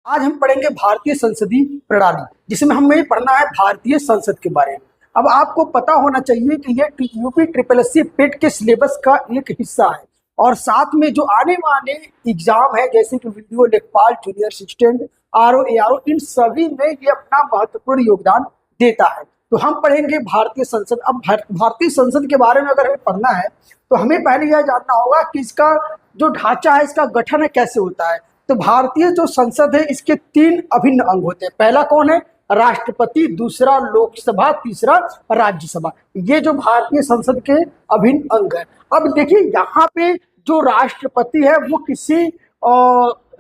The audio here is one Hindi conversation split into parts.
आज हम पढ़ेंगे भारतीय संसदीय प्रणाली, जिसमें हमें पढ़ना है भारतीय संसद के बारे में। अब आपको पता होना चाहिए कि ये यूपी ट्रिपल एससी पेट के सिलेबस का एक हिस्सा है और साथ में जो आने वाले एग्जाम है जैसे कि वीडियो लेखपाल, जूनियर असिस्टेंट, आरओ, एआरओ, इन सभी में ये अपना महत्वपूर्ण योगदान देता है। तो हम पढ़ेंगे भारतीय संसद। अब भारतीय संसद के बारे में अगर हमें पढ़ना है तो हमें पहले यह जानना होगा कि इसका जो ढांचा है, इसका गठन है, कैसे होता है। तो भारतीय जो संसद है इसके 3 अभिन्न अंग होते हैं। पहला कौन है? राष्ट्रपति, दूसरा लोकसभा, तीसरा राज्यसभा। ये जो भारतीय संसद के अभिन्न अंग है। अब देखिए यहाँ पे जो राष्ट्रपति है वो किसी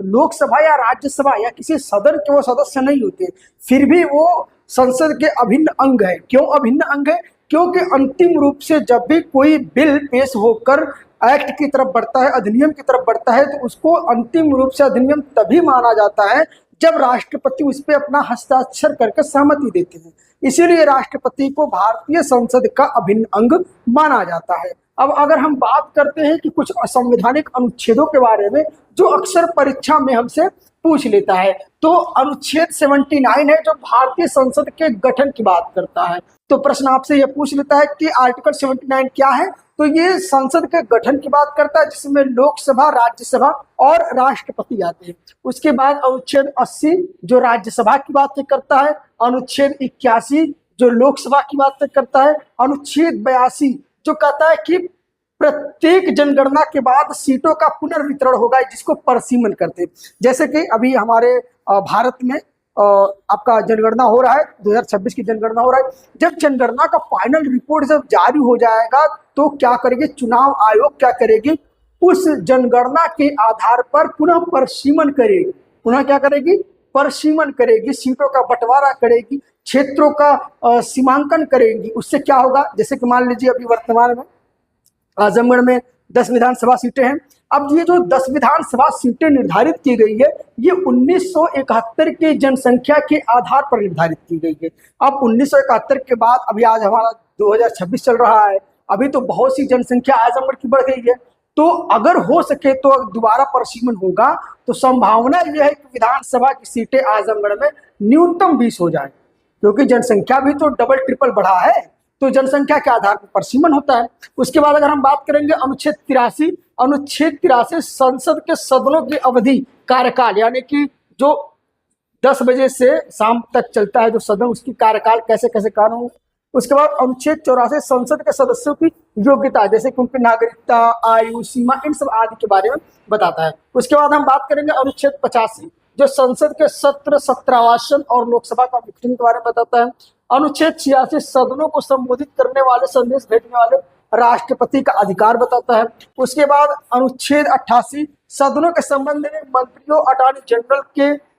लोकसभा या राज्यसभा या किसी सदन के वो सदस्य नहीं होते, फिर भी वो संसद के अभिन्न अंग है। क्यों अभिन्न अंग है? क्योंकि अंतिम रूप से जब भी कोई बिल पेश होकर एक्ट की तरफ बढ़ता है, अधिनियम की तरफ बढ़ता है, तो उसको अंतिम रूप से अधिनियम तभी माना जाता है जब राष्ट्रपति उस पर अपना हस्ताक्षर करके सहमति देते हैं। इसीलिए राष्ट्रपति को भारतीय संसद का अभिन्न अंग माना जाता है। अब अगर हम बात करते हैं कि कुछ असंवैधानिक अनुच्छेदों के बारे में जो अक्सर परीक्षा में हमसे पूछ लेता है, तो अनुच्छेद 79 है जो भारतीय संसद के गठन की बात करता है। तो प्रश्न आपसे यह पूछ लेता है कि आर्टिकल 79 क्या है? तो ये संसद के गठन की बात करता है, जिसमें लोकसभा, राज्यसभा और राष्ट्रपति आते हैं। उसके बाद अनुच्छेद 80 जो राज्यसभा की बात करता है, अनुच्छेद 81 जो लोकसभा की बात करता है, अनुच्छेद 82 जो कहता है कि प्रत्येक जनगणना के बाद सीटों का पुनर्वितरण होगा, जिसको परसीमन करते हैं। जैसे कि अभी हमारे भारत में आपका जनगणना हो रहा है, 2026 की जनगणना हो रहा है। जब जनगणना का फाइनल रिपोर्ट जब जारी हो जाएगा तो क्या करेगी चुनाव आयोग? क्या करेगी? उस जनगणना के आधार पर पुनः परसीमन करेगी। पुनः क्या करेगी? परसीमन करेगी, सीटों का बंटवारा करेगी, क्षेत्रों का सीमांकन करेगी। उससे क्या होगा? जैसे कि मान लीजिए अभी वर्तमान में आजमगढ़ में 10 विधानसभा सीटें हैं। अब ये जो 10 विधानसभा सीटें निर्धारित की गई है, ये 1971 की जनसंख्या के आधार पर निर्धारित की गई है। अब 1971 के बाद अभी आज हमारा 2026 चल रहा है, अभी तो बहुत सी जनसंख्या आजमगढ़ की बढ़ गई है। तो अगर हो सके तो दोबारा परसीमन होगा तो संभावना यह है कि विधानसभा की सीटें आजमगढ़ में न्यूनतम 20 हो जाए, क्योंकि जनसंख्या भी तो डबल ट्रिपल बढ़ा है, तो जनसंख्या के आधार पर परसीमन होता है। उसके बाद अगर हम बात करेंगे अनुच्छेद 83 संसद के सदनों की अवधि, कार्यकाल, यानी कि जो 10 बजे से शाम तक चलता है जो सदन, उसकी कार्यकाल कैसे कैसे कार्य होंगे। उसके बाद अनुच्छेद 84 संसद के सदस्यों की योग्यता, जैसे कि उनकी नागरिकता, आयु सीमा, इन सब आदि के बारे में बताता है। उसके बाद हम बात करेंगे अनुच्छेद 85 जो संसद के सत्र, सत्रावासन और लोकसभा का विघटन के बारे में बताता है। अनुच्छेद 86 सदनों को संबोधित करने वाले, संदेश भेजने वाले राष्ट्रपति का अधिकार बताता है। उसके बाद अनुच्छेद 88 सदनों के संबंध में मंत्रियों, अटॉर्नी जनरल के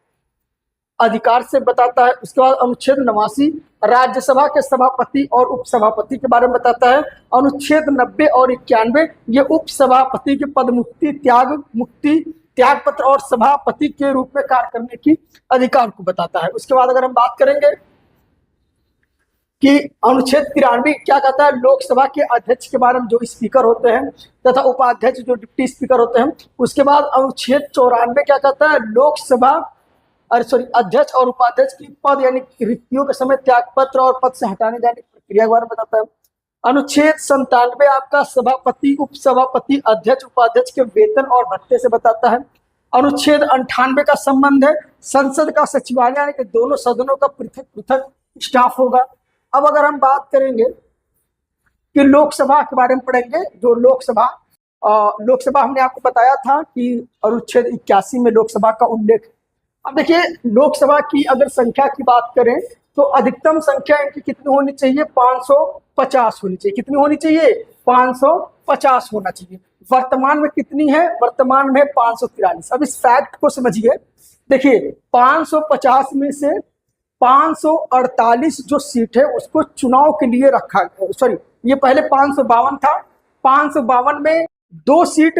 अधिकार से बताता है। उसके बाद अनुच्छेद 89 राज्यसभा के सभापति और उपसभापति के बारे में बताता है। अनुच्छेद 90 और 91 ये उपसभापति के पद मुक्ति, त्याग पत्र और सभापति के रूप में कार्य करने की अधिकार को बताता है। उसके बाद अगर हम बात करेंगे कि अनुच्छेद 93 क्या कहता है, लोकसभा के अध्यक्ष के बारे में, जो स्पीकर होते हैं तथा उपाध्यक्ष जो डिप्टी स्पीकर होते हैं। उसके बाद अनुच्छेद 94 क्या कहता है, लोकसभा अध्यक्ष और उपाध्यक्ष की पद यानी रिक्तियों के समय त्यागपत्र और पद से हटाने जाने की प्रक्रिया के बारे में बताता है। अनुच्छेद 97 आपका सभापति, उपसभापति, अध्यक्ष, उपाध्यक्ष के वेतन और भत्ते से बताता है। अनुच्छेद 98 का संबंध है संसद का सचिवालय, यानी कि दोनों सदनों का पृथक पृथक स्टाफ होगा। अब अगर हम बात करेंगे कि लोकसभा के बारे में पढ़ेंगे, जो लोकसभा हमने आपको बताया था कि अनुच्छेद 81 में लोकसभा का उल्लेख। अब देखिए लोकसभा की अगर संख्या की बात करें तो अधिकतम संख्या इनकी कितनी होनी चाहिए? 550 होनी चाहिए। कितनी होनी चाहिए? 550 होना चाहिए। वर्तमान में कितनी है? वर्तमान में 543। अब इस फैक्ट को समझिए। देखिए 550 में से 548 जो सीट है उसको चुनाव के लिए रखा गया। सॉरी, ये पहले 552 था। 552 में दो सीट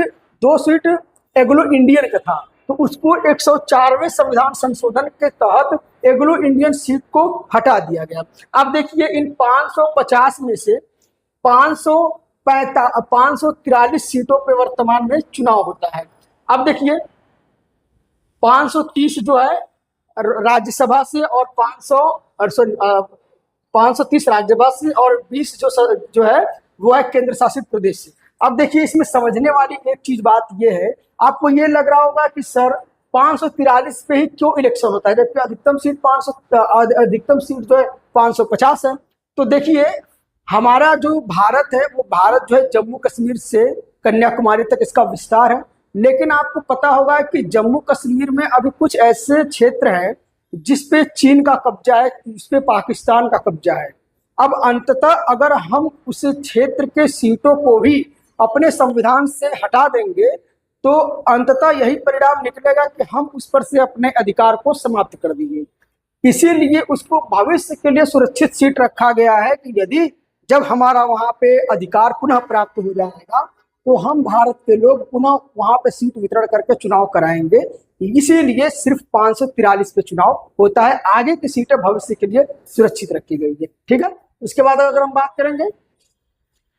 एग्लो इंडियन का था, तो उसको 104वें संविधान संशोधन के तहत एग्लो इंडियन सीट को हटा दिया गया। अब देखिए इन 550 में से 543 सीटों पे वर्तमान में चुनाव होता है। अब देखिए 530 जो है राज्यसभा से और 500 और सॉरी 530 राज्यसभा से और 20 जो है वो है केंद्र शासित प्रदेश से। अब देखिए इसमें समझने वाली एक चीज बात ये है, आपको ये लग रहा होगा कि सर 543 पे ही क्यों इलेक्शन होता है जबकि अधिकतम सीट जो है 550 है। तो देखिए हमारा जो भारत है वो भारत जो है जम्मू कश्मीर से कन्याकुमारी तक इसका विस्तार है, लेकिन आपको पता होगा कि जम्मू कश्मीर में अभी कुछ ऐसे क्षेत्र हैं जिसपे चीन का कब्जा है, जिस पे पाकिस्तान का कब्जा है। अब अंततः अगर हम उस क्षेत्र के सीटों को भी अपने संविधान से हटा देंगे तो अंततः यही परिणाम निकलेगा कि हम उस पर से अपने अधिकार को समाप्त कर देंगे। इसीलिए उसको भविष्य के लिए सुरक्षित सीट रखा गया है कि यदि जब हमारा वहां पे अधिकार पुनः प्राप्त हो जाएगा तो हम भारत के लोग पुनः वहां पे सीट वितरण करके चुनाव कराएंगे। इसीलिए सिर्फ 543 पे चुनाव होता है, आगे की सीटें भविष्य के लिए सुरक्षित रखी गई है। ठीक है, उसके बाद अगर हम बात करेंगे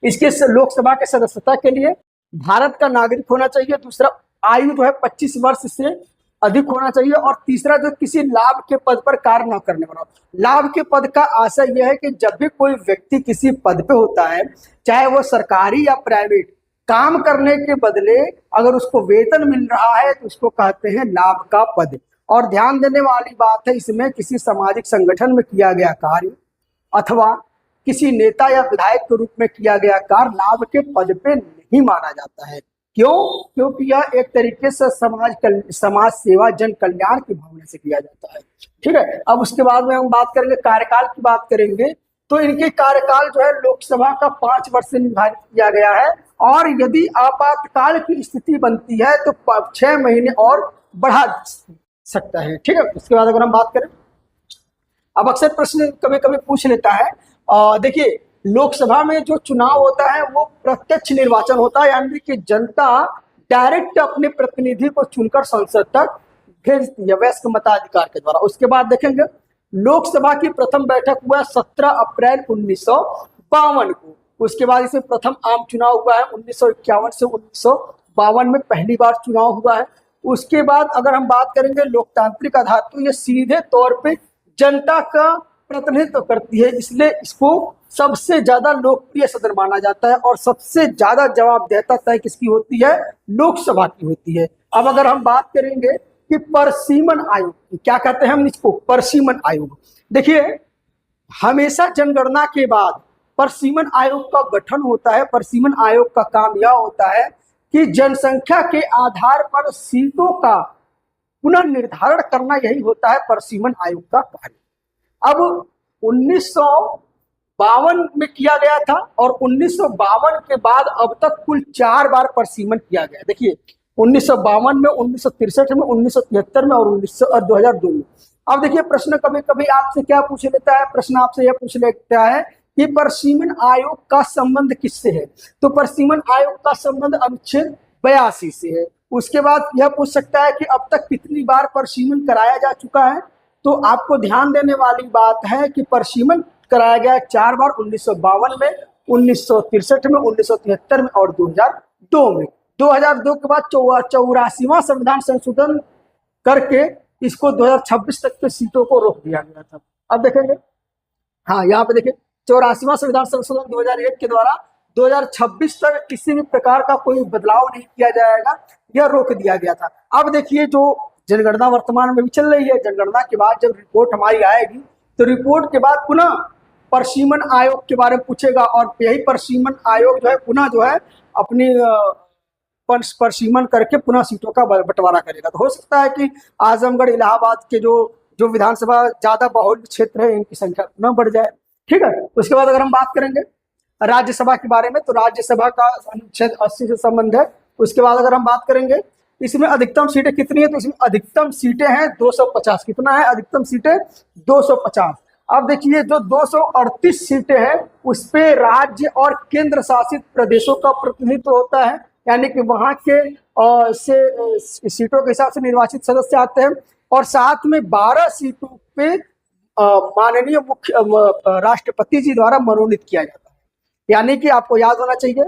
इसके लोकसभा के सदस्यता के लिए भारत का नागरिक होना चाहिए, दूसरा आयु जो है 25 वर्ष से अधिक होना चाहिए, और तीसरा जो किसी लाभ के पद पर कार्य न करने वाला। लाभ के पद का आशय यह है कि जब भी कोई व्यक्ति किसी पद पे होता है, चाहे वो सरकारी या प्राइवेट, काम करने के बदले अगर उसको वेतन मिल रहा है तो उसको कहते हैं लाभ का पद। और ध्यान देने वाली बात है, इसमें किसी सामाजिक संगठन में किया गया कार्य अथवा किसी नेता या विधायक के रूप में किया गया कार्य लाभ के पद पे नहीं माना जाता है। क्यों? क्योंकि यह एक तरीके से समाज सेवा, जन कल्याण की भावना से किया जाता है। ठीक है, अब उसके बाद में हम बात करेंगे कार्यकाल की बात करेंगे, तो इनके कार्यकाल जो है लोकसभा का 5 वर्ष से निर्धारित किया गया है, और यदि आपातकाल की स्थिति बनती है तो 6 महीने और बढ़ा सकता है। ठीक है, उसके बाद अगर हम बात करें, अब अक्सर प्रश्न कभी कभी पूछ लेता है, देखिए लोकसभा में जो चुनाव होता है वो प्रत्यक्ष निर्वाचन होता है, यानी कि जनता डायरेक्ट अपने प्रतिनिधि को चुनकर संसद तक भेजती है वयस्क मताधिकार के द्वारा। उसके बाद देखेंगे लोकसभा की प्रथम बैठक हुआ 17 अप्रैल 1952 को। उसके बाद इसमें प्रथम आम चुनाव हुआ है 1951 से 1952 में पहली बार चुनाव हुआ है। उसके बाद अगर हम बात करेंगे लोकतांत्रिक आधार, तो ये सीधे तौर पे जनता का प्रतिनिधित्व करती है, इसलिए इसको सबसे ज्यादा लोकप्रिय सदन माना जाता है, और सबसे ज्यादा जवाबदेहता तय किसकी होती है? लोकसभा की होती है। अब अगर हम बात करेंगे कि परसीमन आयोग, क्या कहते हैं हम इसको? परसीमन आयोग। देखिए हमेशा जनगणना के बाद परसीमन आयोग का गठन होता है। परसीमन आयोग का काम यह होता है कि जनसंख्या के आधार पर सीटों का पुनर्निर्धारण करना, यही होता है परसीमन आयोग का कार्य। अब 1952 में किया गया था, और 1952 के बाद अब तक कुल 4 बार परसीमन किया गया। देखिए 1952 में, 1963 में, 1973 में और 2002 में। अब देखिए प्रश्न कभी कभी आपसे क्या पूछ लेता है, प्रश्न आपसे यह पूछ लेता है कि परसीमन आयोग का संबंध किससे है? तो परसीमन आयोग का संबंध अनुच्छेद 82 से है। उसके बाद यह पूछ सकता है कि अब तक कितनी बार परसीमन कराया जा चुका है? तो आपको ध्यान देने वाली बात है कि परसीमन कराया गया 4 बार, 1952 में, 1963 में, 1973 में और 2002 में। 2002 के बाद 84वां संविधान संशोधन करके इसको 2026 तक के सीटों को रोक दिया गया था। अब देखेंगे, हाँ यहाँ पे देखिए 84वां संविधान संशोधन 2001 के द्वारा 2026 तक किसी भी प्रकार का कोई बदलाव नहीं किया जाएगा, यह रोक दिया गया था। अब देखिए जो जनगणना वर्तमान में भी चल रही है, जनगणना के बाद जब रिपोर्ट हमारी आएगी तो रिपोर्ट के बाद पुनः परसीमन आयोग के बारे में पूछेगा, और यही परसीमन आयोग जो है पुनः जो है अपनी परसीमन करके पुनः सीटों का बंटवारा करेगा। तो हो सकता है कि आजमगढ़, इलाहाबाद के जो विधानसभा ज्यादा बहुल क्षेत्र है, इनकी संख्या पुनः बढ़ जाए। ठीक है, उसके बाद अगर हम बात करेंगे राज्यसभा के बारे में, तो राज्यसभा का अनुच्छेद 80 से संबंध है। उसके बाद अगर हम बात करेंगे इसमें अधिकतम सीटें कितनी है, तो इसमें अधिकतम सीटें हैं 250। कितना है अधिकतम सीटें? 250। अब देखिए जो 238 सीटें हैं उस पे राज्य और केंद्र शासित प्रदेशों का प्रतिनिधित्व होता है, यानी कि वहां के से सीटों के हिसाब से निर्वाचित सदस्य आते हैं, और साथ में 12 सीटों पे माननीय मुख्य राष्ट्रपति जी द्वारा मनोनीत किया जाता है। यानी कि आपको याद होना चाहिए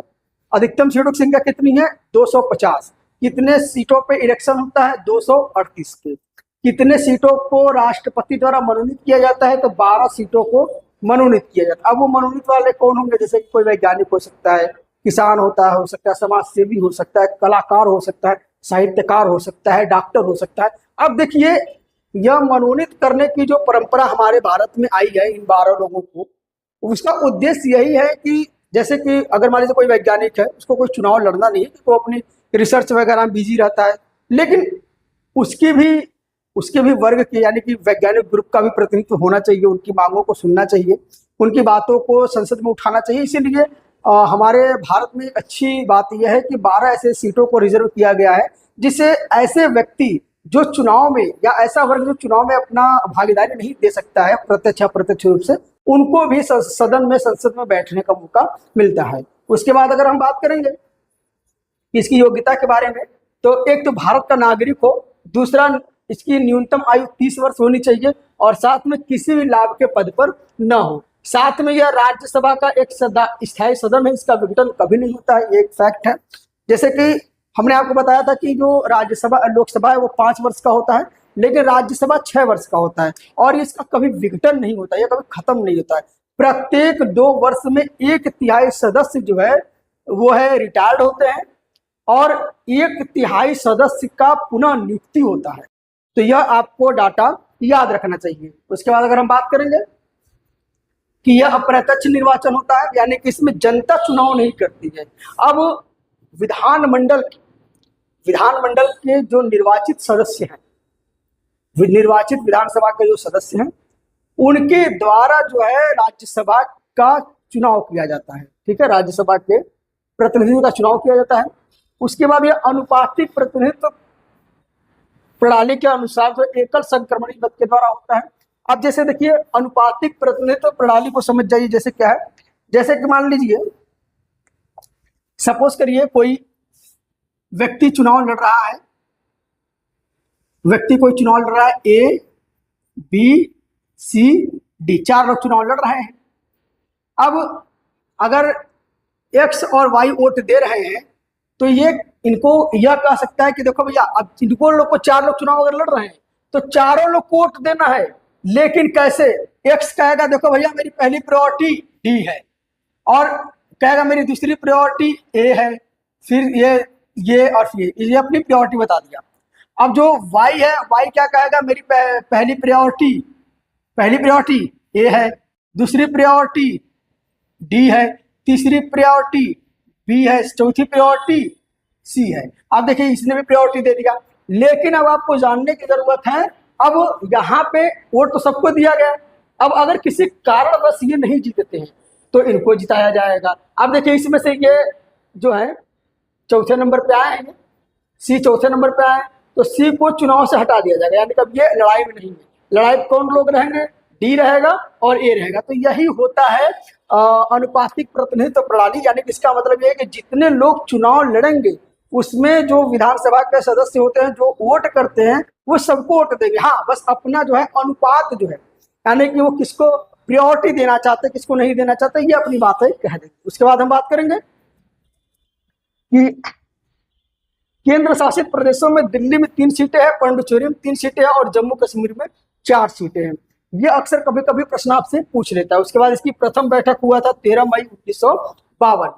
अधिकतम सीटों की संख्या कितनी है? 250। कितने सीटों पे इलेक्शन होता है? 238 के। कितने सीटों को राष्ट्रपति द्वारा मनोनीत किया जाता है? तो 12 सीटों को मनोनीत किया जाता है। अब वो मनोनीत वाले कौन होंगे? जैसे कि कोई वैज्ञानिक हो सकता है, किसान हो सकता है, समाज सेवी हो सकता है, कलाकार हो सकता है, साहित्यकार हो सकता है, डॉक्टर हो सकता है। अब देखिए, यह मनोनीत करने की जो परंपरा हमारे भारत में आई है इन 12 लोगों को, उसका उद्देश्य यही है कि जैसे कि अगर मान लीजिए कोई वैज्ञानिक है, उसको कोई चुनाव लड़ना नहीं है, तो वो अपनी रिसर्च वगैरह में बिजी रहता है, लेकिन उसकी भी उसके भी वर्ग के यानी कि वैज्ञानिक ग्रुप का भी प्रतिनिधित्व होना चाहिए, उनकी मांगों को सुनना चाहिए, उनकी बातों को संसद में उठाना चाहिए। इसीलिए हमारे भारत में एक अच्छी बात यह है कि 12 ऐसे सीटों को रिजर्व किया गया है, जिससे ऐसे व्यक्ति जो चुनाव में या ऐसा वर्ग जो चुनाव में अपना भागीदारी नहीं दे सकता है प्रत्यक्ष या अप्रत्यक्ष रूप से, उनको भी सदन में संसद में बैठने का मौका मिलता है। उसके बाद अगर हम बात करेंगे इसकी योग्यता के बारे में, तो एक तो भारत का नागरिक हो, दूसरा इसकी न्यूनतम आयु 30 वर्ष होनी चाहिए, और साथ में किसी भी लाभ के पद पर न हो। साथ में यह राज्यसभा का एक स्थायी सदन है, इसका विघटन कभी नहीं होता है, ये एक फैक्ट है। जैसे कि हमने आपको बताया था कि जो राज्यसभा लोकसभा है वो 5 वर्ष का होता है, लेकिन राज्यसभा 6 वर्ष का होता है, और इसका कभी विघटन नहीं होता, यह कभी खत्म नहीं होता है। प्रत्येक 2 वर्ष में 1/3 सदस्य जो है वो है रिटायर्ड होते हैं, और 1/3 सदस्य का पुनः नियुक्ति होता है। तो यह आपको डाटा याद रखना चाहिए। उसके बाद अगर हम बात करेंगे कि यह अप्रत्यक्ष निर्वाचन होता है, यानी कि इसमें जनता चुनाव नहीं करती है। अब विधानमंडल के जो निर्वाचित सदस्य हैं, निर्वाचित विधानसभा के जो सदस्य हैं, उनके द्वारा जो है राज्यसभा का चुनाव किया जाता है। ठीक है, राज्यसभा के प्रतिनिधियों का चुनाव किया जाता है। उसके बाद यह अनुपातिक प्रतिनिधित्व प्रणाली के अनुसार जो एकल संक्रमणी मत के द्वारा होता है। अब जैसे देखिए, अनुपातिक प्रतिनिधित्व प्रणाली को समझ जाइए। जैसे क्या है, जैसे कि मान लीजिए सपोज करिए कोई व्यक्ति चुनाव लड़ रहा है, ए बी सी डी, 4 लोग चुनाव लड़ रहे हैं। अब अगर एक्स और वाई वोट दे रहे हैं, तो ये इनको यह कह सकता है कि देखो भैया, अब इनको लोग को 4 लोग चुनाव अगर लड़ रहे हैं तो चारों लोग को वोट देना है। लेकिन कैसे? एक्स कहेगा देखो भैया मेरी पहली प्रायोरिटी डी है, और कहेगा मेरी दूसरी प्रायोरिटी ए है, फिर ये और फिर ये अपनी प्रायोरिटी बता दिया। अब जो वाई है, वाई क्या कहेगा, मेरी पहली प्रायोरिटी ए है, दूसरी प्रायोरिटी डी है, तीसरी प्रायोरिटी बी है, चौथी प्रायोरिटी सी है। अब देखिए इसने भी प्रायोरिटी दे दिया, लेकिन अब आपको जानने की जरूरत है, अब यहाँ पे वोट तो सबको दिया गया, अब अगर किसी कारणवश ये नहीं जीतते हैं तो इनको जिताया जाएगा। अब देखिए इसमें से ये जो है चौथे नंबर पे आए हैं, सी चौथे नंबर पे आए, तो सी को चुनाव से हटा दिया जाएगा, यानी कि ये लड़ाई में नहीं है। लड़ाई कौन लोग रहेंगे? डी रहेगा और ए रहेगा। तो यही होता है अनुपातिक प्रतिनिधित्व प्रणाली, यानी कि इसका मतलब ये है कि जितने लोग चुनाव लड़ेंगे उसमें जो विधानसभा के सदस्य होते हैं जो वोट करते हैं वो सबको वोट देंगे। हाँ, बस अपना जो है अनुपात जो है, यानी कि वो किसको प्रायोरिटी देना चाहते हैं, किसको नहीं देना चाहते, ये अपनी बात है कह देंगे। उसके बाद हम बात करेंगे कि केंद्र शासित प्रदेशों में दिल्ली में 3 सीटें हैं, पांडिचेरी में 3 सीटें हैं, और जम्मू कश्मीर में 4 सीटें हैं। ये अक्सर कभी कभी प्रश्न आपसे पूछ लेता है। उसके बाद इसकी प्रथम बैठक हुआ था 13 मई 1952 में।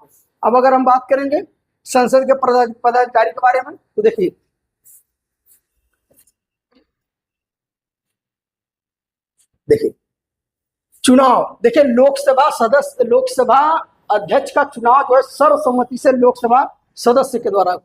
अब अगर हम बात करेंगे संसद के पदाधिकारी के बारे में, तो देखिए चुनाव, देखिए लोकसभा अध्यक्ष का चुनाव जो है सर्वसम्मति से लोकसभा सदस्य के द्वारा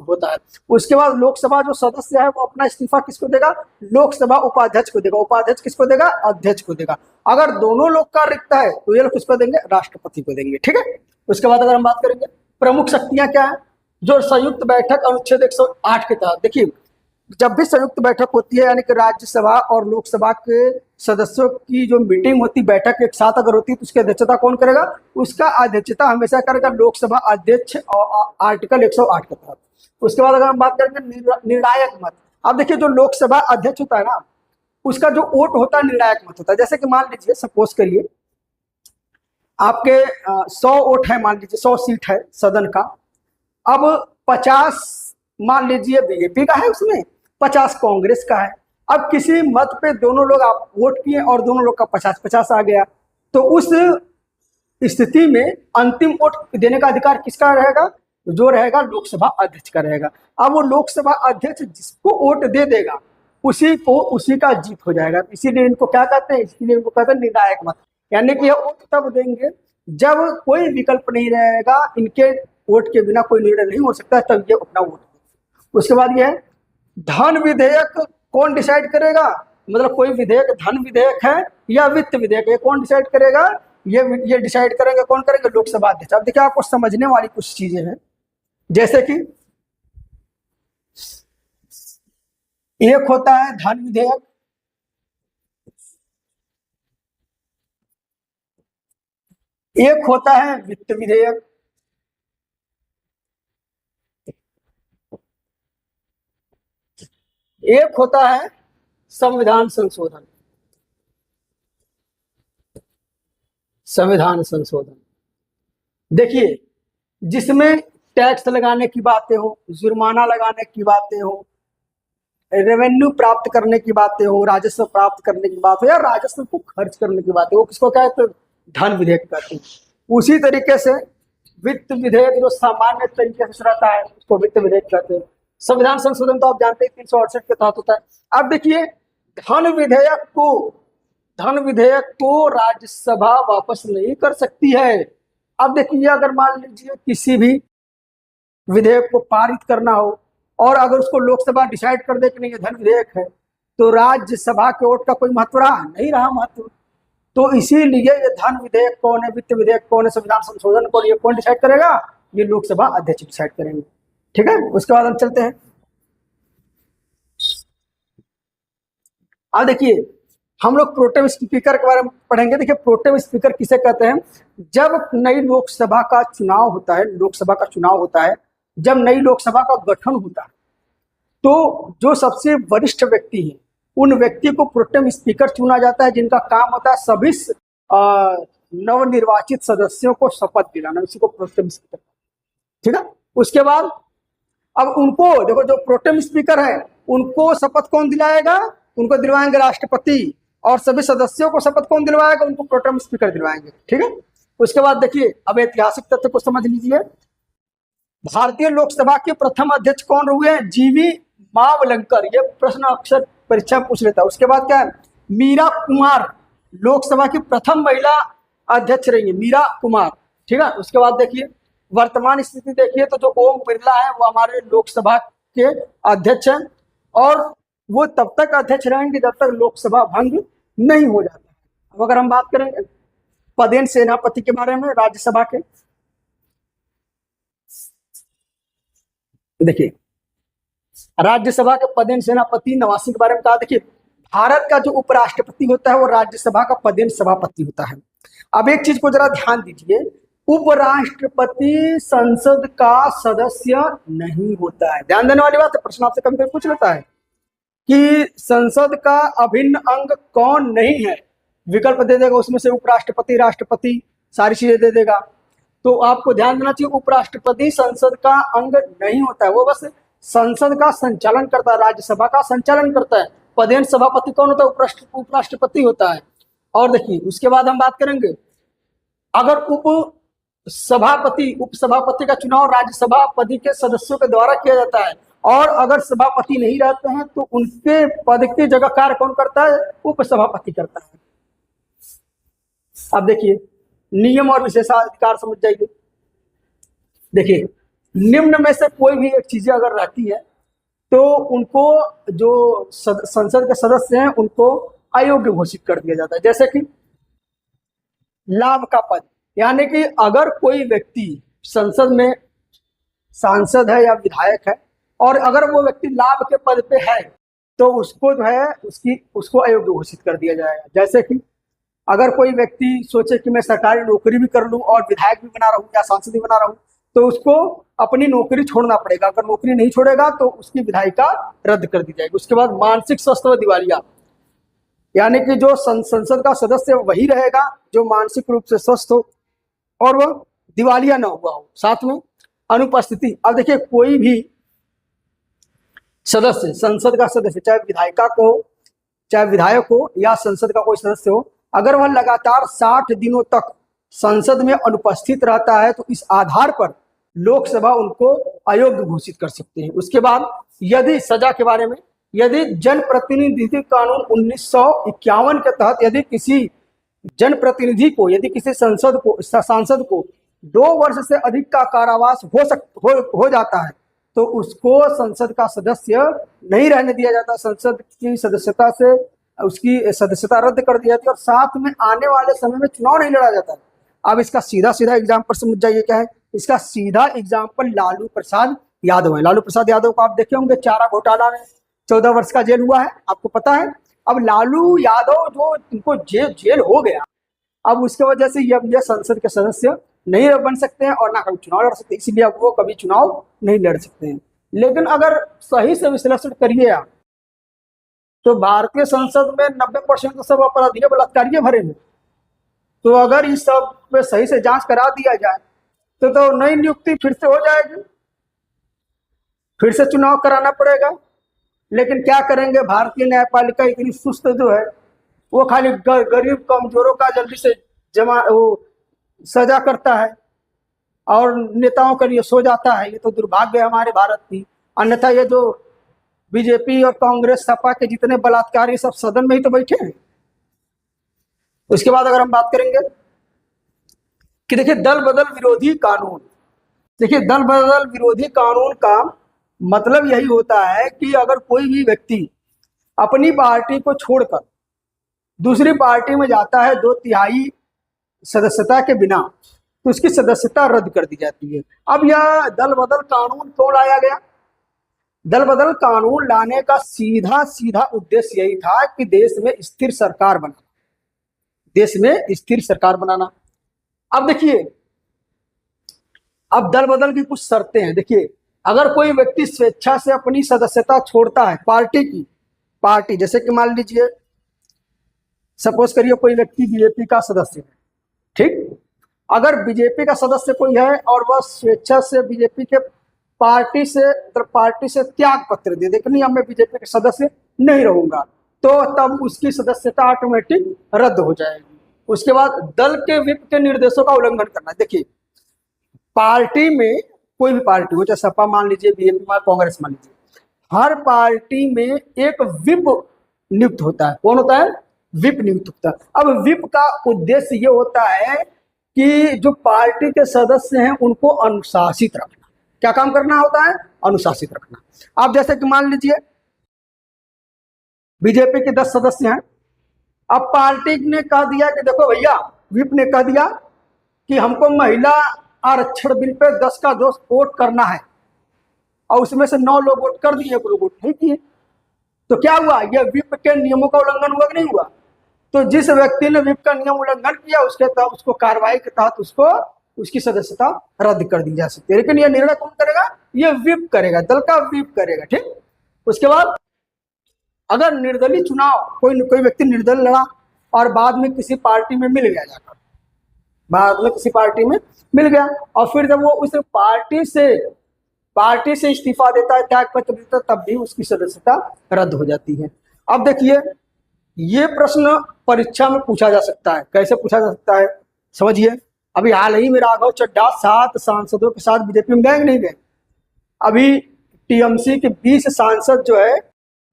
होता है। उसके बाद लोकसभा जो सदस्य है वो अपना इस्तीफा किसको देगा? लोकसभा उपाध्यक्ष को देगा। उपाध्यक्ष किसको देगा? अध्यक्ष को देगा। अगर दोनों लोग का रिक्त है तो ये लोग किसको देंगे? राष्ट्रपति को देंगे। ठीक है। उसके बाद अगर हम बात करेंगे प्रमुख शक्तियां क्या है, जो संयुक्त बैठक अनुच्छेद 108 के तहत, देखिए जब भी संयुक्त बैठक होती है, यानी कि राज्यसभा और लोकसभा के सदस्यों की जो मीटिंग होती, बैठक एक साथ अगर होती है, तो उसकी अध्यक्षता कौन करेगा? उसका अध्यक्षता हमेशा करेगा लोकसभा अध्यक्ष, और आर्टिकल 108 के तहत। उसके बाद अगर हम बात करेंगे निर्णायक मत, अब देखिए जो लोकसभा अध्यक्ष होता है ना, उसका जो वोट होता है निर्णायक मत होता है। जैसे कि मान लीजिए सपोज करिए आपके 100 वोट है, मान लीजिए 100 सीट है सदन का, अब 50 मान लीजिए बीजेपी का है, उसमें 50 कांग्रेस का है, अब किसी मत पे दोनों लोग आप वोट किए और दोनों लोग का 50-50 आ गया, तो उस स्थिति में अंतिम वोट देने का अधिकार किसका रहेगा? जो रहेगा लोकसभा अध्यक्ष का रहेगा। अब वो लोकसभा अध्यक्ष जिसको वोट दे देगा उसी का जीत हो जाएगा। इसीलिए इनको क्या कहते हैं? इसीलिए इनको कहते हैं निर्णायक मत। यानी कि यह वोट तब देंगे जब कोई विकल्प नहीं रहेगा, इनके वोट के बिना कोई निर्णय नहीं हो सकता, तब ये अपना वोट देंगे। उसके बाद यह है धन विधेयक कौन डिसाइड करेगा? मतलब कोई विधेयक धन विधेयक है या वित्त विधेयक है, कौन डिसाइड करेगा? ये डिसाइड करेंगे, कौन करेंगे? लोकसभा अध्यक्ष। अब देखिए आपको समझने वाली कुछ चीजें हैं, जैसे कि एक होता है धन विधेयक, एक होता है वित्त विधेयक, एक होता है संविधान संशोधन। संविधान संशोधन देखिए, जिसमें टैक्स लगाने की बातें हो, जुर्माना लगाने की बातें हो, रेवेन्यू प्राप्त करने की बातें हो, राजस्व प्राप्त करने की बात हो, या राजस्व को खर्च करने की बात हो, वो किसको कहते हैं? धन विधेयक कहते हैं। उसी तरीके से वित्त विधेयक जो सामान्य तरीके से रहता है उसको वित्त विधेयक कहते हैं। संविधान संशोधन तो आप जानते हैं 368 के तहत होता है। अब देखिए धन विधेयक को राज्यसभा वापस नहीं कर सकती है। अब देखिए अगर मान लीजिए किसी भी विधेयक को पारित करना हो और अगर उसको लोकसभा डिसाइड कर दे कि नहीं ये धन विधेयक है, तो राज्यसभा के वोट का कोई महत्व रहा नहीं, रहा महत्व। तो इसीलिए ये धन विधेयक कौन है, वित्त विधेयक कौन है, संविधान संशोधन कौन, ये कौन डिसाइड करेगा? ये लोकसभा अध्यक्ष डिसाइड करेंगे। ठीक है, उसके बाद हम चलते हैं। अब देखिए हम लोग प्रोटेम स्पीकर के बारे में पढ़ेंगे। देखिए प्रोटेम स्पीकर किसे कहते हैं? जब नई लोकसभा का चुनाव होता है, लोकसभा का चुनाव होता है, जब नई लोकसभा का गठन होता है, तो जो सबसे वरिष्ठ व्यक्ति है उन व्यक्ति को प्रोटेम स्पीकर चुना जाता है, जिनका काम होता है सभी नवनिर्वाचित सदस्यों को शपथ दिलाना, उसी को प्रोटेम स्पीकर। ठीक है, उसके बाद अब उनको देखो, जो प्रोटेम स्पीकर है उनको शपथ कौन दिलाएगा? उनको दिलवाएंगे राष्ट्रपति, और सभी सदस्यों को शपथ कौन दिलवाएगा? उनको प्रोटेम स्पीकर दिलवाएंगे। ठीक है, उसके बाद देखिए अब ऐतिहासिक तथ्य को समझ लीजिए। भारतीय लोकसभा के प्रथम अध्यक्ष कौन हुए हैं? जीवी मावलंकर। ये प्रश्न अक्सर परीक्षा पूछ लेता है। उसके बाद क्या है? मीरा कुमार लोकसभा की प्रथम महिला अध्यक्ष रही है, मीरा कुमार। ठीक है, उसके बाद देखिए वर्तमान स्थिति देखिए तो जो ओम बिरला है वो हमारे लोकसभा के अध्यक्ष हैं, और वो तब तक अध्यक्ष रहेंगे जब तक लोकसभा भंग नहीं हो जाता। अब अगर हम बात करें पदेन सेनापति के बारे में राज्यसभा के, देखिए राज्यसभा के पदेन सेनापति नवासी के बारे में कहा। देखिए भारत का जो उपराष्ट्रपति होता है वो राज्यसभा का पदेन सभापति होता है। अब एक चीज को जरा ध्यान दीजिए, उपराष्ट्रपति संसद का सदस्य नहीं होता है। ध्यान देने वाली बात है, प्रश्न आपसे कभी पूछ लेता है कि संसद का अभिन्न अंग कौन नहीं है, विकल्प दे देगा, उसमें से उपराष्ट्रपति, राष्ट्रपति, सारी चीजें दे देगा। तो आपको ध्यान देना चाहिए उपराष्ट्रपति संसद का अंग नहीं होता है, वो बस संसद का संचालन करता है, राज्यसभा का संचालन करता है। पदेन सभापति कौन होता है? उपराष्ट्रपति होता है। और देखिए उसके बाद हम बात करेंगे, अगर उपसभापति का चुनाव राज्यसभा पद के सदस्यों के द्वारा किया जाता है, और अगर सभापति नहीं रहते हैं तो उनके पद की जगह कार्य कौन करता है? उपसभापति करता है। अब देखिए नियम और विशेषाधिकार समझ जाइए। देखिए निम्न में से कोई भी एक चीजें अगर रहती है तो उनको जो संसद के सदस्य हैं उनको अयोग्य घोषित कर दिया जाता है। जैसे कि लाभ का पद, यानी कि अगर कोई व्यक्ति संसद में सांसद है या विधायक है और अगर वो व्यक्ति लाभ के पद पे है तो उसको जो है उसको अयोग्य घोषित कर दिया जाएगा। जैसे कि अगर कोई व्यक्ति सोचे कि मैं सरकारी नौकरी भी कर लूं और विधायक भी बना रहूं या सांसद भी बना रहूं, तो उसको अपनी नौकरी छोड़ना पड़ेगा। अगर नौकरी नहीं छोड़ेगा तो उसकी विधायिका रद्द कर दी जाएगी। उसके बाद मानसिक स्वास्थ्य व दिवालिया, यानी कि जो संसद का सदस्य वही रहेगा जो मानसिक रूप से स्वस्थ हो और वह दिवालिया ना हुआ हो। साथ में अनुपस्थिति, अब देखिए कोई भी सदस्य, संसद का सदस्य, चाहे विधायिका को चाहे विधायक हो या संसद का कोई सदस्य हो, अगर वह लगातार 60 दिनों तक संसद में अनुपस्थित रहता है तो इस आधार पर लोकसभा उनको अयोग्य घोषित कर सकते हैं। उसके बाद यदि सजा के बारे में, यदि जनप्रतिनिधि कानून 1951 के तहत यदि किसी जनप्रतिनिधि को, यदि किसी सांसद को 2 वर्ष से अधिक का कारावास हो जाता है तो उसको संसद का सदस्य नहीं रहने दिया जाता, संसद की सदस्यता से उसकी सदस्यता रद्द कर दी जाती है और साथ में आने वाले समय में चुनाव नहीं लड़ा जाता। अब इसका सीधा एग्जाम्पल समझ जाइए क्या है। इसका सीधा एग्जाम्पल लालू प्रसाद यादव है। लालू प्रसाद यादव को आप देखे होंगे, चारा घोटाला में 14 वर्ष का जेल हुआ है, आपको पता है। अब लालू यादव जो इनको जेल हो गया, अब उसके वजह से यह संसद के सदस्य नहीं बन सकते हैं और ना कभी चुनाव लड़ सकते, इसीलिए अब वो कभी चुनाव नहीं लड़ सकते हैं। लेकिन अगर सही से विश्लेषण करिए आप, तो भारतीय संसद में 90% तो सब अपराधी बलात्कारी भरे हैं। तो अगर इस सब पे सही से जांच करा दिया जाए तो नई नियुक्ति फिर से हो जाएगी, फिर से चुनाव कराना पड़ेगा। लेकिन क्या करेंगे, भारतीय न्यायपालिका इतनी सुस्त जो है, वो खाली गरीब कमजोरों का जल्दी से सजा करता है और नेताओं के लिए सो जाता है। ये तो दुर्भाग्य है हमारे भारत की। अन्यथा ये जो बीजेपी और कांग्रेस सपा के जितने बलात्कारी सब सदन में ही तो बैठे हैं। उसके बाद अगर हम बात करेंगे कि देखिए दल बदल विरोधी कानून, देखिए दल बदल विरोधी कानून का मतलब यही होता है कि अगर कोई भी व्यक्ति अपनी पार्टी को छोड़कर दूसरी पार्टी में जाता है 2/3 सदस्यता के बिना, तो उसकी सदस्यता रद्द कर दी जाती है। अब यह दल बदल कानून क्यों लाया गया? दल बदल कानून लाने का सीधा उद्देश्य यही था कि देश में स्थिर सरकार बनाना, देश में स्थिर सरकार बनाना। अब देखिए, अब दल बदल की कुछ शर्तें हैं। देखिए, अगर कोई व्यक्ति स्वेच्छा से अपनी सदस्यता छोड़ता है पार्टी जैसे कि मान लीजिए, सपोज करिए कोई व्यक्ति बीजेपी का सदस्य है, ठीक। अगर बीजेपी का सदस्य कोई है और वह स्वेच्छा से बीजेपी के पार्टी से त्याग पत्र दे कि नहीं, अब मैं बीजेपी के सदस्य नहीं रहूंगा, तो तब उसकी सदस्यता ऑटोमेटिक रद्द हो जाएगी। उसके बाद दल के विप के निर्देशों का उल्लंघन करना। देखिए, पार्टी में कोई भी पार्टी हो, चाहे सपा मान लीजिए, बीजेपी मान, कांग्रेस मान लीजिए, हर पार्टी में एक विप नियुक्त होता है। कौन होता है? विप नियुक्त होता है। अब विप का उद्देश्य ये होता है कि जो पार्टी के सदस्य हैं उनको अनुशासित रखना। क्या काम करना होता है? अनुशासित रखना। आप जैसे कि मान लीजिए बीजेपी के 10 सदस्य हैं, अब पार्टी ने कह दिया कि देखो भैया, विप ने कह दिया कि हमको महिला आरक्षण बिल पे 10 का 10 वोट करना है, और उसमें से 9 लोग वोट कर दिए, लोग वोट नहीं किए, तो क्या हुआ? यह विप के नियमों का उल्लंघन हुआ कि नहीं हुआ? तो जिस व्यक्ति ने विप का नियम उल्लंघन किया उसके तहत उसको कार्रवाई के तहत उसकी सदस्यता रद्द कर दी जा सकती है। लेकिन यह निर्णय कौन करेगा? यह विप करेगा, दल का विप करेगा, ठीक। उसके बाद अगर निर्दलीय चुनाव, कोई व्यक्ति निर्दल लड़ा और बाद में किसी पार्टी में मिल गया, जाकर बाद में किसी पार्टी में मिल गया, और फिर जब वो उस पार्टी से इस्तीफा देता है, त्याग पत्र देता है, तब भी उसकी सदस्यता रद्द हो जाती है। अब देखिए, ये प्रश्न परीक्षा में पूछा जा सकता है। कैसे पूछा जा सकता है, समझिए। अभी हाल ही में राघव चड्ढा 7 सांसदों के साथ बीजेपी में गए नहीं गए? अभी टीएमसी के 20 सांसद जो है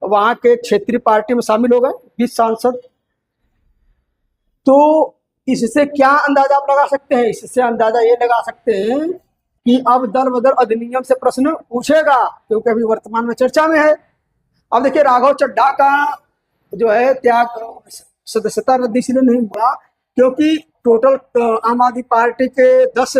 वहां के क्षेत्रीय पार्टी में शामिल हो गए, 20 सांसद। तो इससे क्या अंदाजा आप लगा सकते हैं? इससे अंदाजा ये लगा सकते हैं कि अब दल बदल अधिनियम से प्रश्न पूछेगा, क्योंकि अभी वर्तमान में चर्चा में है। अब देखिए, राघव चड्ढा का जो है त्याग सदस्यता रद्द इसलिए नहीं हुआ क्योंकि टोटल आम आदमी पार्टी के 10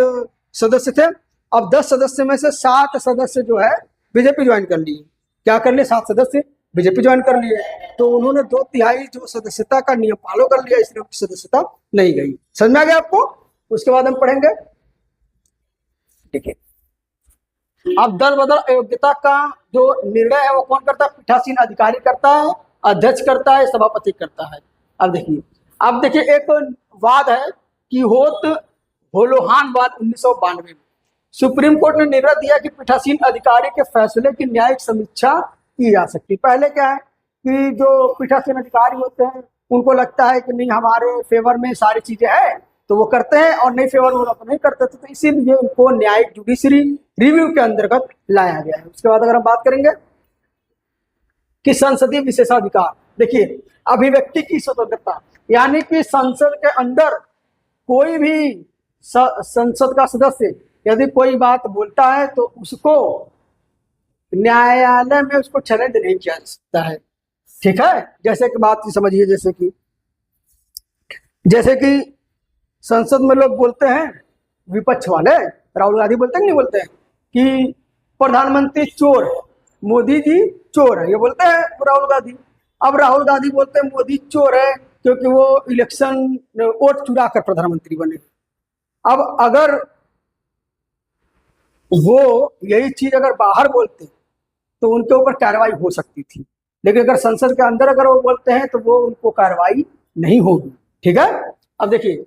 सदस्य थे। अब 10 सदस्य में से 7 सदस्य जो है बीजेपी ज्वाइन कर लिए। क्या कर लिए? 7 सदस्य बीजेपी ज्वाइन कर लिए, तो उन्होंने 2/3 जो सदस्यता का नियम फॉलो कर लिया, इसलिए उनकी सदस्यता नहीं गई। समझ में आ गया आपको? उसके बाद हम पढ़ेंगे, ठीक है। अब दल बदल अयोग्यता का जो निर्णय है वो कौन करता है? पीठासीन अधिकारी करता है, अध्यक्ष करता है, सभापति करता है। अब देखिए एक वाद है कि होलोहान वाद 1992 में सुप्रीम कोर्ट ने निर्णय दिया कि पीठासीन अधिकारी के फैसले की न्यायिक समीक्षा की जा सकती। पहले क्या है, कि जो पीठासीन अधिकारी होते हैं उनको लगता है कि नहीं हमारे फेवर में सारी चीजें हैं तो वो करते हैं, और नहीं फेवर में तो नहीं करते, तो इसीलिए उनको न्यायिक जुडिशरी रिव्यू के अंतर्गत लाया गया है। उसके बाद अगर हम बात करेंगे कि संसदीय विशेषाधिकार, देखिए अभिव्यक्ति की स्वतंत्रता, यानी कि संसद के अंदर कोई भी संसद का सदस्य यदि कोई बात बोलता है तो उसको न्यायालय में उसको चैलेंज नहीं किया जा सकता है। ठीक है, जैसे कि बात समझिए, जैसे कि संसद में लोग बोलते हैं, विपक्ष वाले राहुल गांधी बोलते हैं कि नहीं बोलते हैं कि प्रधानमंत्री चोर है, मोदी जी चोर है, ये बोलते हैं राहुल गांधी। अब राहुल गांधी बोलते हैं मोदी चोर है क्योंकि वो इलेक्शन वोट चुरा कर प्रधानमंत्री बने। अब अगर वो यही चीज अगर बाहर बोलते तो उनके ऊपर कार्रवाई हो सकती थी, लेकिन अगर संसद के अंदर अगर वो बोलते हैं तो वो उनको कार्रवाई नहीं होगी। ठीक है, अब देखिए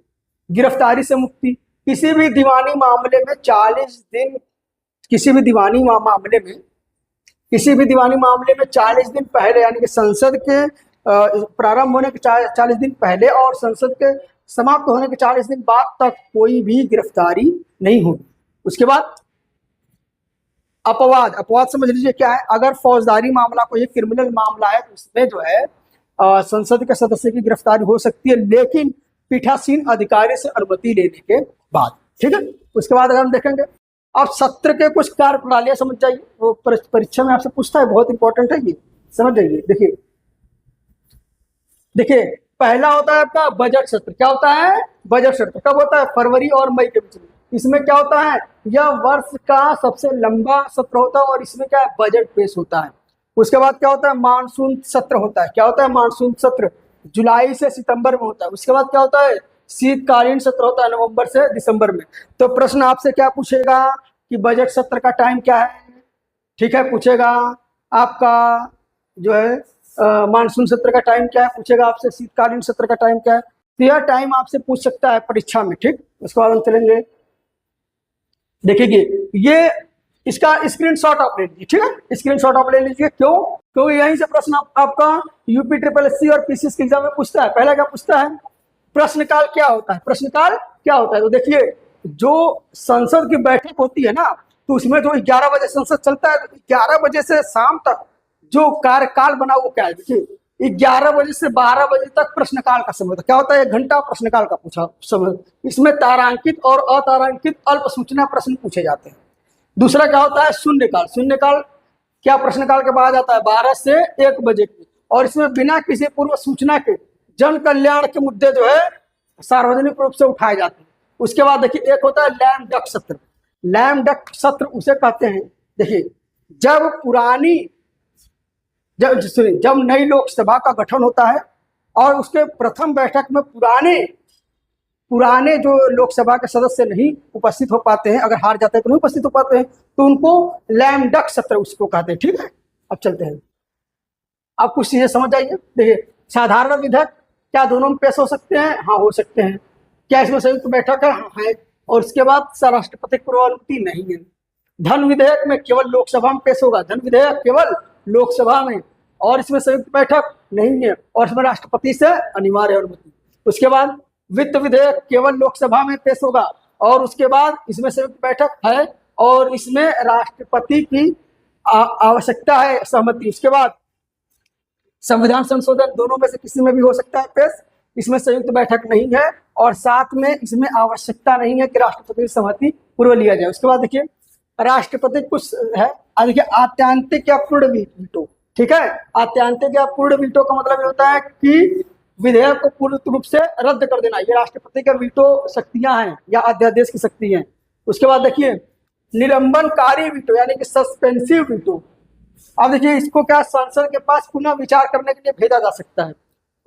गिरफ्तारी से मुक्ति, किसी भी दीवानी मामले में 40 दिन, किसी भी दीवानी मामले में 40 दिन पहले, यानी कि संसद के प्रारंभ होने के 40 दिन पहले और संसद के समाप्त होने के 40 दिन बाद तक कोई भी गिरफ्तारी नहीं होगी। उसके बाद अपवाद समझ लीजिए क्या है, अगर फौजदारी मामला कोई क्रिमिनल मामला है तो उसमें जो है संसद के सदस्य की गिरफ्तारी हो सकती है, लेकिन पीठासीन अधिकारी से अनुमति लेने के बाद। ठीक है, उसके बाद अगर हम देखेंगे अब सत्र के कुछ कार्य प्रणालियां समझ जाइए, वो परीक्षा में आपसे पूछता है, बहुत इंपॉर्टेंट है ये, समझ जाइए। देखिए पहला होता है आपका बजट सत्र। क्या होता है? बजट सत्र कब होता है? फरवरी और मई के बीच में। इसमें क्या होता है, यह वर्ष का सबसे लंबा सत्र होता है और इसमें क्या है, बजट पेश होता है। उसके बाद क्या होता है, मानसून सत्र होता है। क्या होता है? मानसून सत्र जुलाई से सितंबर में होता है। उसके बाद क्या होता है, शीतकालीन सत्र होता है नवंबर से दिसंबर में। तो प्रश्न आपसे क्या पूछेगा कि बजट सत्र का टाइम क्या है? ठीक है, पूछेगा आपका जो है मानसून सत्र का टाइम क्या है, पूछेगा आपसे शीतकालीन सत्र का टाइम क्या है। तो यह टाइम आपसे पूछ सकता है परीक्षा में। ठीक, उसके बाद हम चलेंगे, देखिए ये इसका स्क्रीनशॉट आप ले लीजिए। ठीक है, स्क्रीनशॉट आप ले लीजिए। क्यों? क्योंकि यहीं से प्रश्न आपका यूपी SSS और पीसीएस के एग्जाम में पूछता है। पहला क्या पूछता है, प्रश्नकाल क्या होता है। प्रश्नकाल क्या होता है, तो देखिए जो संसद की बैठक होती है ना, तो उसमें जो 11 बजे संसद चलता है, 11 बजे से शाम तक जो कार्यकाल बना वो क्या है, देखिए 11 बजे से 12 बजे तक प्रश्नकाल का समय होता है। क्या होता है, 1 घंटा प्रश्नकाल का पूछा समय। इसमें तारांकित और अतारांकित अल्प सूचना प्रश्न पूछे जाते हैं। दूसरा क्या होता है, शून्यकाल। शून्यकाल क्या प्रश्नकाल के बाद आता है 12 से 1 बजे की, और इसमें बिना किसी पूर्व सूचना के जन कल्याण के मुद्दे जो है सार्वजनिक रूप से उठाए जाते हैं। उसके बाद देखिए एक होता है लैम डक सत्र। लैम डक सत्र उसे कहते हैं, देखिए जब नई लोकसभा का गठन होता है और उसके प्रथम बैठक में पुराने जो लोकसभा के सदस्य नहीं उपस्थित हो पाते हैं, अगर हार जाते हैं तो नहीं उपस्थित हो पाते हैं, तो उनको लैम डक सत्र उसको कहते हैं। ठीक है, अब चलते हैं, अब कुछ चीजें समझ आइए। देखिए साधारण विधेयक क्या दोनों में पेश हो सकते हैं? हाँ, हो सकते हैं। क्या इसमें संयुक्त बैठक है? हाँ है। और उसके बाद राष्ट्रपति की पूर्व अनुमति नहीं है। धन विधेयक में केवल लोकसभा में पेश होगा, धन विधेयक केवल लोकसभा में, और इसमें संयुक्त बैठक नहीं है, और इसमें राष्ट्रपति से अनिवार्य अनुमति। उसके बाद वित्त विधेयक केवल लोकसभा में पेश होगा, और उसके बाद इसमें संयुक्त बैठक है और इसमें राष्ट्रपति की आवश्यकता है सहमति। उसके बाद संविधान संशोधन दोनों में से किसी में भी हो सकता है पेश, इसमें संयुक्त बैठक नहीं है, और साथ में इसमें आवश्यकता नहीं है कि राष्ट्रपति की सहमति पूर्व लिया जाए। उसके बाद देखिए राष्ट्रपति कुछ है, देखिए आत्यांतिक या पूर्ण वीटो। ठीक है, आत्यांतिक या पूर्ण वीटो का मतलब ये होता है कि विधेयक को पूर्ण रूप से रद्द कर देना, ये राष्ट्रपति का वीटो शक्तियां हैं या अध्यादेश की शक्ति हैं। उसके बाद देखिए निलंबनकारी वीटो यानी कि सस्पेंसिव वीटो। अब देखिए इसको क्या संसद के पास पुनः विचार करने के लिए भेजा जा सकता है।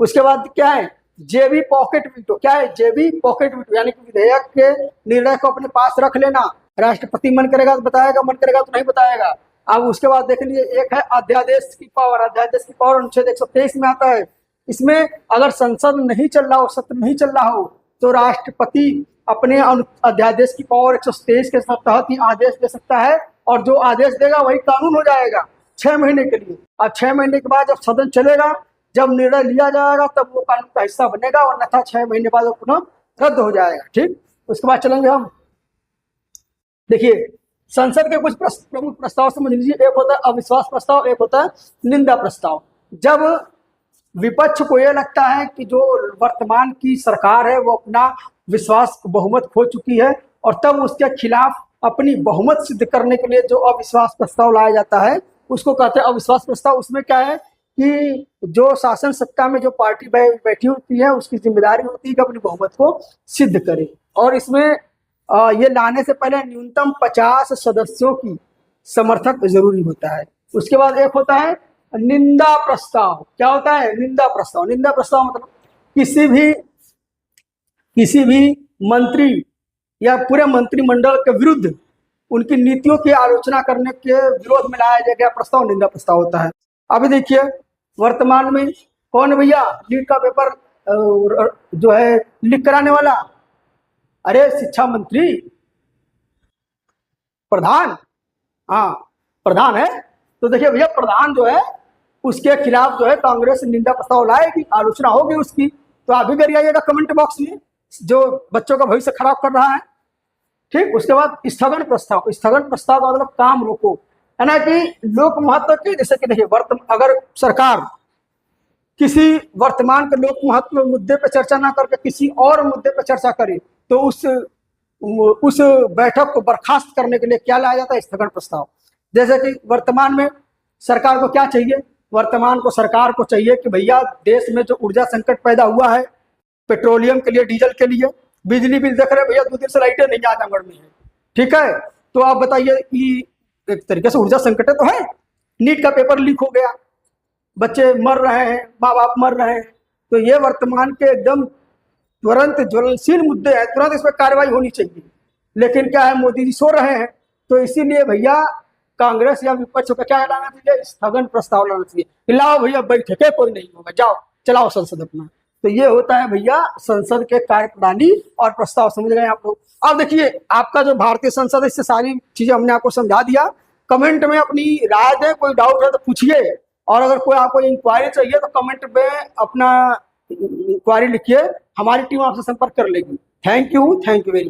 उसके बाद क्या है, जेबी पॉकेट वीटो। क्या है, जेबी पॉकेट वीटो यानी कि विधेयक के निर्णय को अपने पास रख लेना, राष्ट्रपति मन करेगा तो बताएगा, मन करेगा तो नहीं बताएगा। अब उसके बाद देख लीजिए एक है अध्यादेश की पावर। अध्यादेश की पावर अनुच्छेद 123 में आता है। इसमें अगर संसद नहीं चल रहा हो, सत्र नहीं चल रहा हो, तो राष्ट्रपति अपने अध्यादेश की पावर 123 के तहत ही आदेश दे सकता है, और जो आदेश देगा वही कानून हो जाएगा, 6 महीने के लिए। और 6 महीने के बाद जब सदन चलेगा, जब निर्णय लिया जाएगा, तब वो कानून का हिस्सा बनेगा, और अन्यथा 6 महीने बाद वो पुनः रद्द हो जाएगा। ठीक, उसके बाद चलेंगे हम। देखिए, संसद के कुछ प्रमुख प्रस्ताव समझ लीजिए। एक होता है अविश्वास प्रस्ताव, एक होता है निंदा प्रस्ताव। जब विपक्ष को यह लगता है कि जो वर्तमान की सरकार है वो अपना विश्वास बहुमत खो चुकी है, और तब उसके खिलाफ अपनी बहुमत सिद्ध करने के लिए जो अविश्वास प्रस्ताव लाया जाता है उसको कहते हैं अविश्वास प्रस्ताव। उसमें क्या है कि जो शासन सत्ता में जो पार्टी बैठी होती है उसकी जिम्मेदारी होती है कि अपनी बहुमत को सिद्ध करे, और इसमें ये लाने से पहले न्यूनतम 50 सदस्यों की समर्थक जरूरी होता है। उसके बाद एक होता है निंदा प्रस्ताव। क्या होता है निंदा प्रस्ताव? निंदा प्रस्ताव मतलब किसी भी मंत्री या पूरे मंत्रिमंडल के विरुद्ध उनकी नीतियों की आलोचना करने के विरोध में लाया गया प्रस्ताव निंदा प्रस्ताव होता है। अभी देखिए, वर्तमान में कौन भैया नीट का पेपर जो है लीक कराने वाला? अरे शिक्षा मंत्री, प्रधान। हाँ, प्रधान है। तो देखिए भैया, प्रधान जो है उसके खिलाफ जो है कांग्रेस निंदा प्रस्ताव लाएगी, आलोचना होगी उसकी। तो आप भी करिएगा कमेंट बॉक्स में, जो बच्चों का भविष्य खराब कर रहा है। ठीक, उसके बाद स्थगन प्रस्ताव। स्थगन प्रस्ताव का मतलब काम रोको, है ना, कि लोक महत्व के, जैसे कि देखिए अगर सरकार किसी वर्तमान के लोक महत्व मुद्दे पर चर्चा ना करके किसी और मुद्दे पर चर्चा करे, तो उस बैठक को बर्खास्त करने के लिए क्या लाया जाता है? स्थगन प्रस्ताव। जैसे कि वर्तमान में सरकार को क्या चाहिए? सरकार को चाहिए कि भैया देश में जो ऊर्जा संकट पैदा हुआ है, पेट्रोलियम के लिए, डीजल के लिए, बिजली बिल देख रहे भैया 2 दिन से लाइटें नहीं आजमगढ़ में है। ठीक है, तो आप बताइए कि एक तरीके से ऊर्जा संकट तो है। नीट का पेपर लीक हो गया, बच्चे मर रहे हैं, माँ बाप मर रहे हैं। तो ये वर्तमान के एकदम तुरंत ज्वलनशील मुद्दे हैं, तुरंत इस पर कार्रवाई होनी चाहिए। लेकिन क्या है, मोदी जी सो रहे हैं। तो इसीलिए भैया कांग्रेस या विपक्ष को क्या लाना चाहिए? स्थगन प्रस्ताव लाना चाहिए। लाओ भैया बैठके कोई नहीं होगा, जाओ चलाओ संसद अपना। तो ये होता है भैया संसद के कार्यप्रणाली और प्रस्ताव। समझ गए आप लोग? अब देखिए, आपका जो भारतीय संसद है, इससे सारी चीजें हमने आपको समझा दिया। कमेंट में अपनी राय दें, कोई डाउट है तो पूछिए, और अगर कोई आपको इंक्वायरी चाहिए तो कमेंट में अपना इंक्वायरी लिखिए, हमारी टीम आपसे संपर्क कर लेगी। Thank you very much.